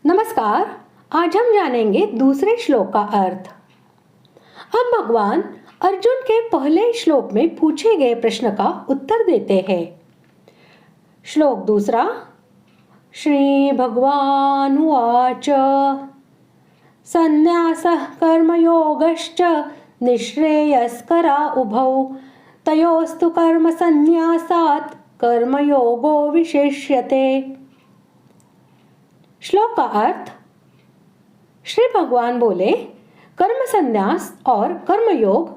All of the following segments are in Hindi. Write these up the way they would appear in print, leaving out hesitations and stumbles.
नमस्कार। आज हम जानेंगे दूसरे श्लोक का अर्थ। अब भगवान अर्जुन के पहले श्लोक में पूछे गए प्रश्न का उत्तर देते हैं। श्लोक दूसरा। श्री भगवान उवाच संन्यासः कर्मयोगश्च निःश्रेयस्करा उभौ तयोस्तु कर्म संन्यासात् कर्मयोगो विशिष्यते। श्लोक का अर्थ। श्री भगवान बोले, कर्म संन्यास और कर्मयोग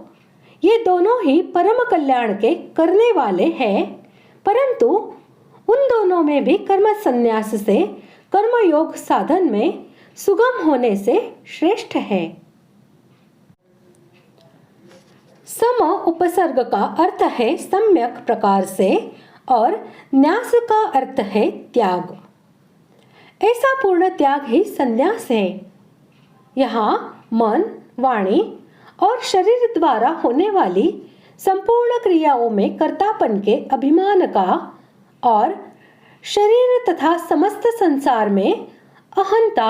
ये दोनों ही परम कल्याण के करने वाले हैं, परंतु उन दोनों में भी कर्म संन्यास से कर्मयोग साधन में सुगम होने से श्रेष्ठ है। सम उपसर्ग का अर्थ है सम्यक प्रकार से और न्यास का अर्थ है त्याग। ऐसा पूर्ण त्याग ही संन्यास है। यहाँ मन, वाणी और शरीर द्वारा होने वाली संपूर्ण क्रियाओं में कर्तापन के अभिमान का और शरीर तथा समस्त संसार में अहंता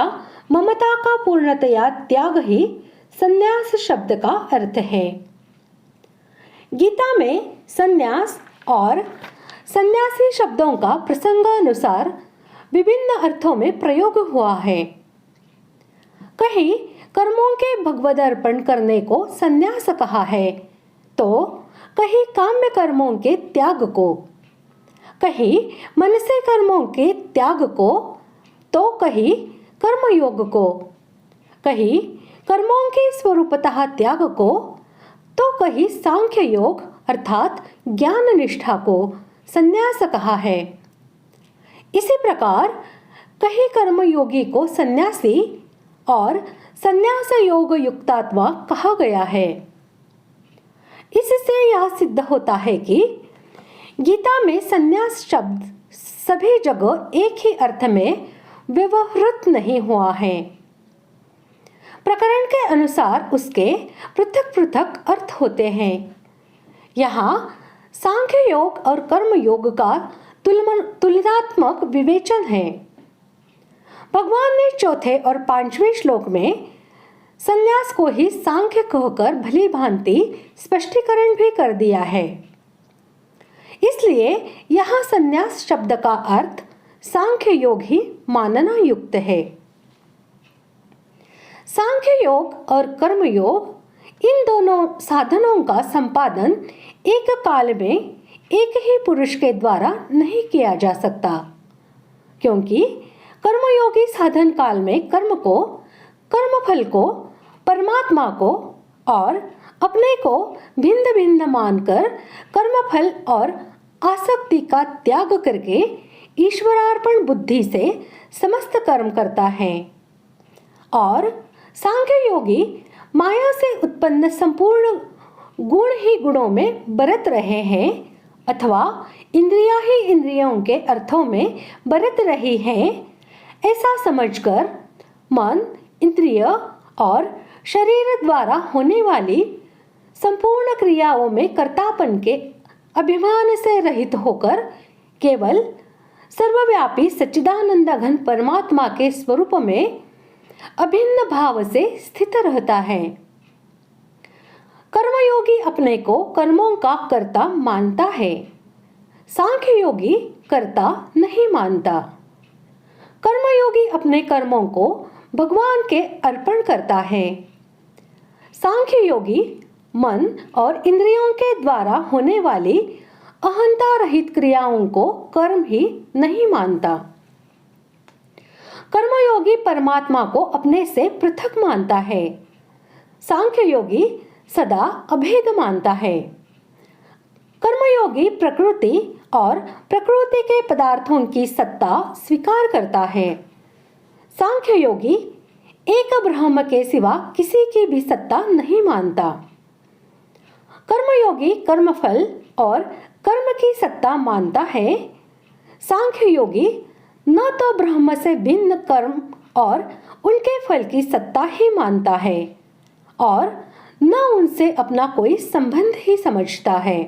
ममता का पूर्णतया त्याग ही संन्यास शब्द का अर्थ है। गीता में संन्यास और सन्यासी शब्दों का प्रसंगानुसार विभिन्न अर्थों में प्रयोग हुआ है। कहीं कर्मों के भगवद अर्पण करने को संन्यास कहा है, तो कहीं काम्य कर्मों के त्याग को, कहीं मन से कर्मों के त्याग को, तो कहीं कर्मयोग को, कहीं कर्मों के स्वरूपतः त्याग को, तो कहीं सांख्य योग अर्थात ज्ञान निष्ठा को संन्यास कहा है। इसी प्रकार कहीं कर्मयोगी को सन्यासी और संन्यास योग युक्तात्मा कहा गया है। इससे यह सिद्ध होता है कि गीता में संन्यास शब्द सभी जगह एक ही अर्थ में व्यवहृत नहीं हुआ है। प्रकरण के अनुसार उसके पृथक पृथक अर्थ होते हैं। यहाँ सांख्य योग और कर्म योग का तुलनात्मक विवेचन है। भगवान ने चौथे और पांचवें श्लोक में संन्यास को ही सांख्य कहकर भली भांति स्पष्टीकरण भी कर दिया है। इसलिए यहाँ संन्यास शब्द का अर्थ सांख्य योग ही मानना युक्त है। सांख्य योग और कर्म योग इन दोनों साधनों का संपादन एक काल में एक ही पुरुष के द्वारा नहीं किया जा सकता, क्योंकि कर्मयोगी साधन काल में कर्म को, कर्मफल को, परमात्मा को और अपने को भिन्न भिन्न मानकर कर्मफल और आसक्ति का त्याग करके ईश्वरार्पण बुद्धि से समस्त कर्म करता है। और सांख्य योगी माया से उत्पन्न संपूर्ण गुण ही गुणों में बरत रहे हैं, अथवा इंद्रियां ही इंद्रियों के अर्थों में बरत रही हैं, ऐसा समझकर मन, इंद्रिय और शरीर द्वारा होने वाली संपूर्ण क्रियाओं में कर्तापन के अभिमान से रहित होकर केवल सर्वव्यापी सच्चिदानंद घन परमात्मा के स्वरूप में अभिन्न भाव से स्थित रहता है। कर्मयोगी अपने को कर्मों का कर्ता मानता है, सांख्य योगी कर्ता नहीं मानता। कर्मयोगी अपने कर्मों को भगवान के अर्पण करता है। सांख्य योगी मन और इंद्रियों के द्वारा होने वाली अहंता रहित क्रियाओं को कर्म ही नहीं मानता। कर्मयोगी परमात्मा को अपने से पृथक मानता है। सांख्य योगी सदा अभेद मानता है। कर्मयोगी प्रकृति और प्रकृति के पदार्थों की सत्ता स्वीकार करता है। सांख्य योगी एक ब्रह्म के सिवा किसी की भी सत्ता नहीं मानता। कर्मयोगी कर्मफल और कर्म की सत्ता मानता है। सांख्य योगी न तो ब्रह्म से भिन्न कर्म और उनके फल की सत्ता ही मानता है और न उनसे अपना कोई संबंध ही समझता है।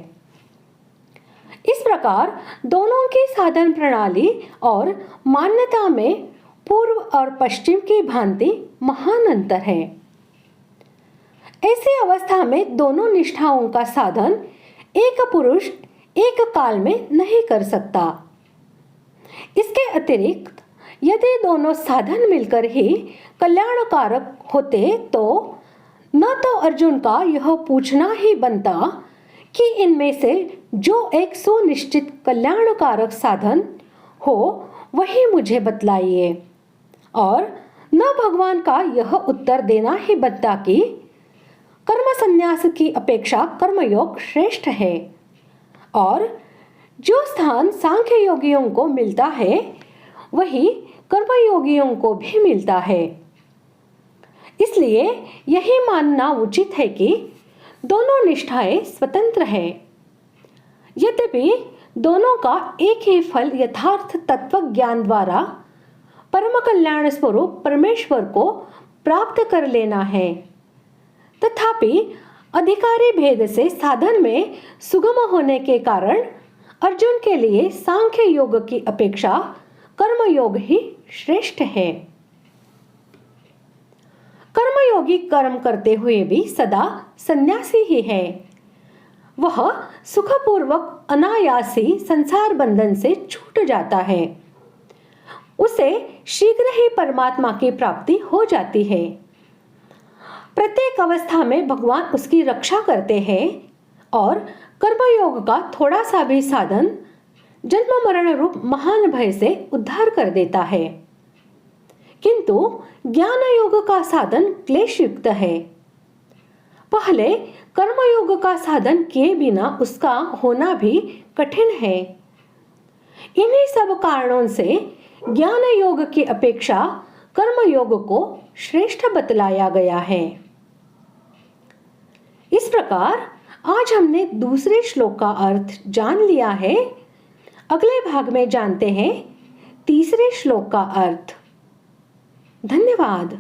इस प्रकार दोनों की साधन प्रणाली और मान्यता में पूर्व और पश्चिम की भांति महान अंतर है। ऐसी अवस्था में दोनों निष्ठाओं का साधन एक पुरुष एक काल में नहीं कर सकता। इसके अतिरिक्त यदि दोनों साधन मिलकर ही कल्याणकारक होते तो न तो अर्जुन का यह पूछना ही बनता कि इनमें से जो एक सुनिश्चित कल्याणकारक साधन हो वही मुझे बतलाइए, और न भगवान का यह उत्तर देना ही बनता कि कर्म संन्यास की अपेक्षा कर्मयोग श्रेष्ठ है, और जो स्थान सांख्य योगियों को मिलता है वही कर्मयोगियों को भी मिलता है। इसलिए यही मानना उचित है कि दोनों निष्ठाएं स्वतंत्र है। यद्यपि दोनों का एक ही फल यथार्थ तत्व ज्ञान द्वारा परम कल्याण स्वरूप परमेश्वर को प्राप्त कर लेना है, तथापि अधिकारी भेद से साधन में सुगम होने के कारण अर्जुन के लिए सांख्य योग की अपेक्षा कर्मयोग ही श्रेष्ठ है। कर्मयोगी कर्म करते हुए भी सदा सन्यासी ही है। वह सुखपूर्वक अनायासी संसार बंधन से छूट जाता है। उसे शीघ्र ही परमात्मा की प्राप्ति हो जाती है। प्रत्येक अवस्था में भगवान उसकी रक्षा करते हैं और कर्मयोग का थोड़ा सा भी साधन जन्म मरण रूप महान भय से उद्धार कर देता है, किंतु ज्ञान योग का साधन क्लेश युक्त है। पहले कर्मयोग का साधन किए बिना उसका होना भी कठिन है। इन्हीं सब कारणों से ज्ञान योग की अपेक्षा कर्मयोग को श्रेष्ठ बतलाया गया है। इस प्रकार आज हमने दूसरे श्लोक का अर्थ जान लिया है। अगले भाग में जानते हैं तीसरे श्लोक का अर्थ। धन्यवाद।